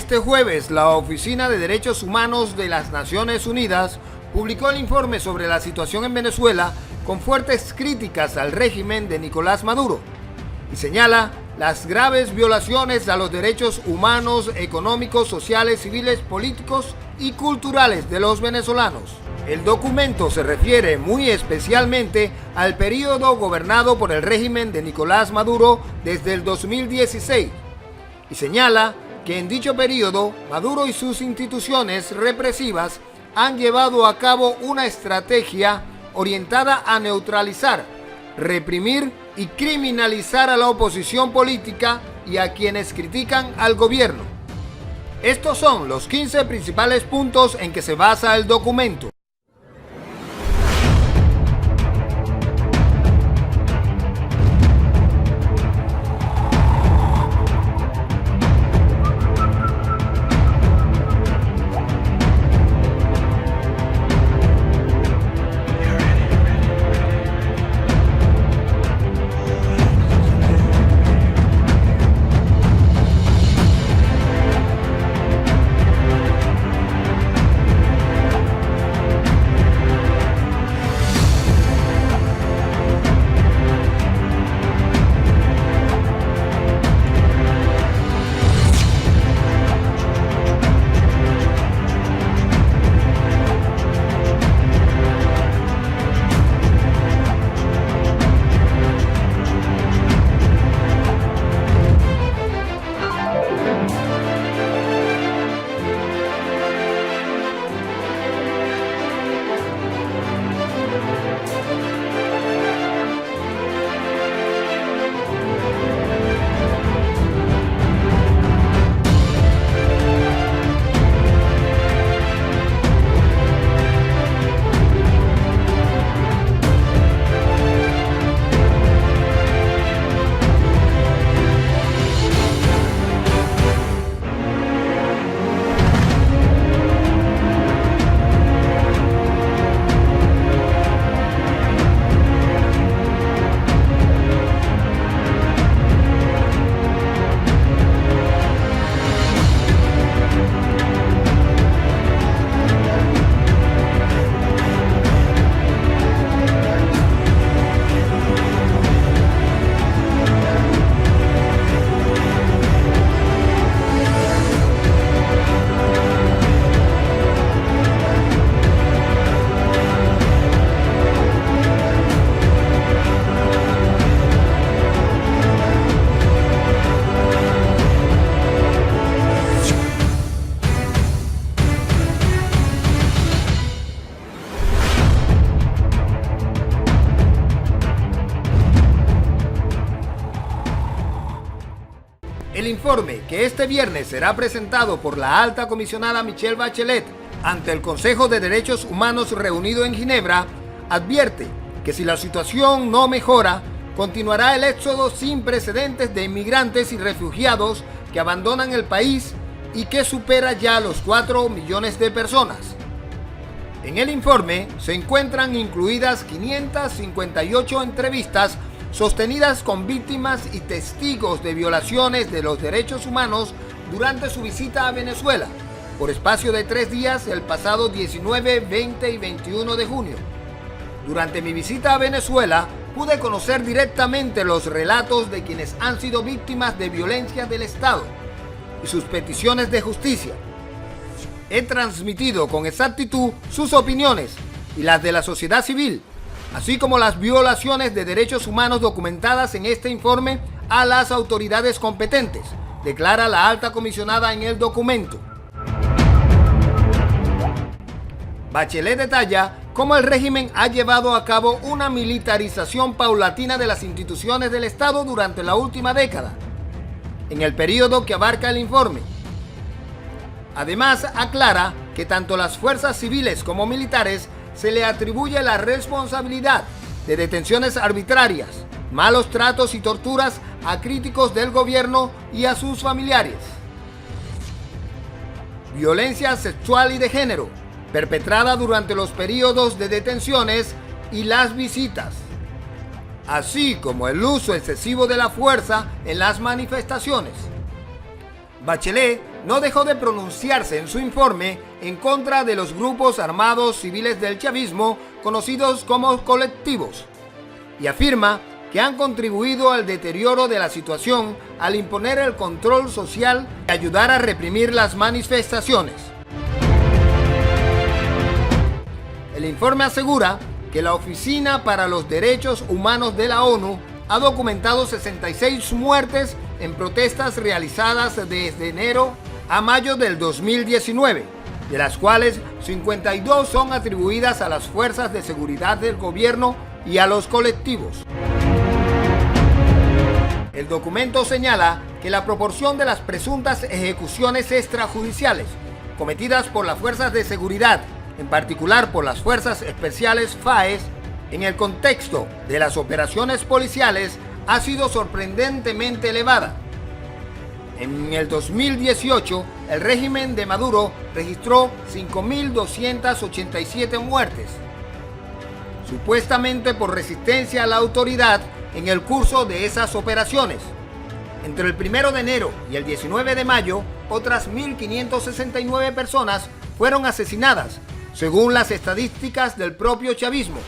Este jueves, la Oficina de Derechos Humanos de las Naciones Unidas publicó el informe sobre la situación en Venezuela con fuertes críticas al régimen de Nicolás Maduro y señala las graves violaciones a los derechos humanos, económicos, sociales, civiles, políticos y culturales de los venezolanos. El documento se refiere muy especialmente al periodo gobernado por el régimen de Nicolás Maduro desde el 2016 y señala que en dicho periodo Maduro y sus instituciones represivas han llevado a cabo una estrategia orientada a neutralizar, reprimir y criminalizar a la oposición política y a quienes critican al gobierno. Estos son los 15 principales puntos en que se basa el documento. El informe, que este viernes será presentado por la alta comisionada Michelle Bachelet ante el Consejo de Derechos Humanos reunido en Ginebra, advierte que si la situación no mejora, continuará el éxodo sin precedentes de inmigrantes y refugiados que abandonan el país y que supera ya los 4 millones de personas. En el informe se encuentran incluidas 558 entrevistas sostenidas con víctimas y testigos de violaciones de los derechos humanos durante su visita a Venezuela, por espacio de 3 días el pasado 19, 20 y 21 de junio. Durante mi visita a Venezuela, pude conocer directamente los relatos de quienes han sido víctimas de violencia del Estado y sus peticiones de justicia. He transmitido con exactitud sus opiniones y las de la sociedad civil, así como las violaciones de derechos humanos documentadas en este informe a las autoridades competentes, declara la alta comisionada en el documento. Bachelet detalla cómo el régimen ha llevado a cabo una militarización paulatina de las instituciones del Estado durante la última década, en el periodo que abarca el informe. Además, aclara que tanto las fuerzas civiles como militares se le atribuye la responsabilidad de detenciones arbitrarias, malos tratos y torturas a críticos del gobierno y a sus familiares. Violencia sexual y de género, perpetrada durante los periodos de detenciones y las visitas, así como el uso excesivo de la fuerza en las manifestaciones. Bachelet no dejó de pronunciarse en su informe en contra de los grupos armados civiles del chavismo conocidos como colectivos y afirma que han contribuido al deterioro de la situación al imponer el control social y ayudar a reprimir las manifestaciones. El informe asegura que la Oficina para los Derechos Humanos de la ONU ha documentado 66 muertes en protestas realizadas desde enero a mayo del 2019, de las cuales 52 son atribuidas a las fuerzas de seguridad del gobierno y a los colectivos. El documento señala que la proporción de las presuntas ejecuciones extrajudiciales cometidas por las fuerzas de seguridad, en particular por las Fuerzas Especiales FAES, en el contexto de las operaciones policiales, ha sido sorprendentemente elevada. En el 2018, el régimen de Maduro registró 5.287 muertes, supuestamente por resistencia a la autoridad en el curso de esas operaciones. Entre el 1 de enero y el 19 de mayo, otras 1.569 personas fueron asesinadas, según las estadísticas del propio chavismo.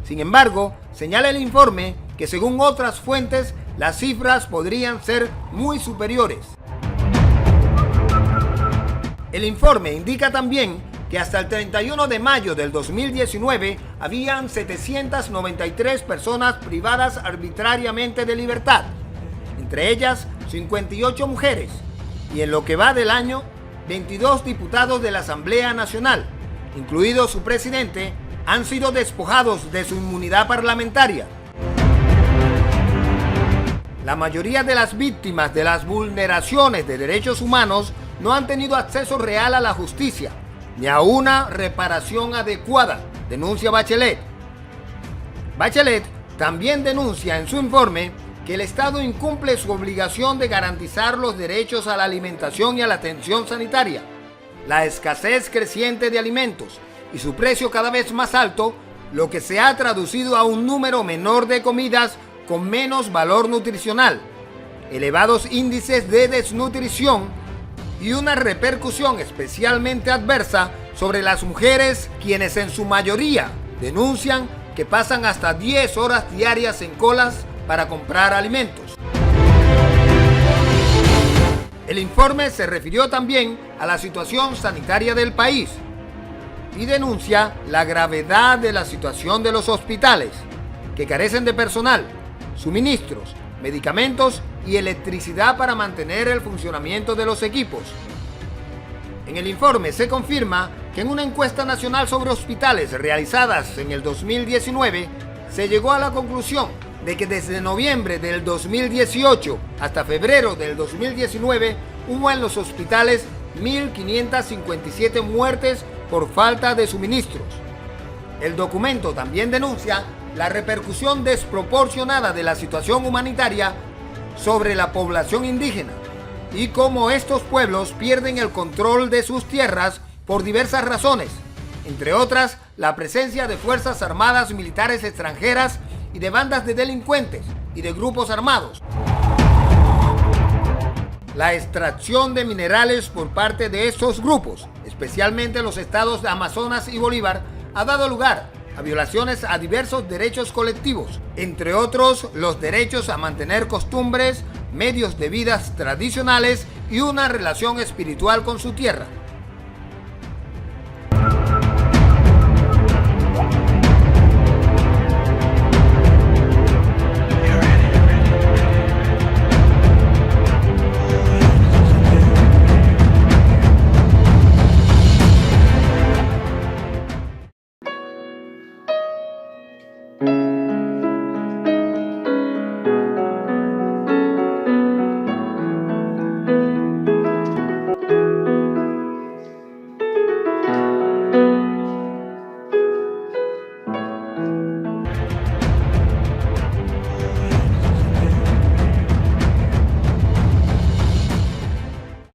Sin embargo, señala el informe que según otras fuentes, las cifras podrían ser muy superiores. El informe indica también que hasta el 31 de mayo del 2019 habían 793 personas privadas arbitrariamente de libertad, entre ellas 58 mujeres, y en lo que va del año, 22 diputados de la Asamblea Nacional, incluido su presidente, han sido despojados de su inmunidad parlamentaria. La mayoría de las víctimas de las vulneraciones de derechos humanos no han tenido acceso real a la justicia, ni a una reparación adecuada, denuncia Bachelet. Bachelet también denuncia en su informe que el Estado incumple su obligación de garantizar los derechos a la alimentación y a la atención sanitaria. La escasez creciente de alimentos y su precio cada vez más alto, lo que se ha traducido a un número menor de comidas con menos valor nutricional, elevados índices de desnutrición y una repercusión especialmente adversa sobre las mujeres, quienes en su mayoría denuncian que pasan hasta 10 horas diarias en colas para comprar alimentos. El informe se refirió también a la situación sanitaria del país y denuncia la gravedad de la situación de los hospitales, que carecen de personal, suministros, medicamentos y electricidad para mantener el funcionamiento de los equipos. En el informe se confirma que en una encuesta nacional sobre hospitales realizadas en el 2019, se llegó a la conclusión de que desde noviembre del 2018 hasta febrero del 2019 hubo en los hospitales 1.557 muertes por falta de suministros. El documento también denuncia la repercusión desproporcionada de la situación humanitaria sobre la población indígena y cómo estos pueblos pierden el control de sus tierras por diversas razones, entre otras la presencia de fuerzas armadas militares extranjeras y de bandas de delincuentes y de grupos armados. La extracción de minerales por parte de estos grupos, especialmente los estados de Amazonas y Bolívar, ha dado lugar a violaciones a diversos derechos colectivos, entre otros los derechos a mantener costumbres, medios de vida tradicionales y una relación espiritual con su tierra.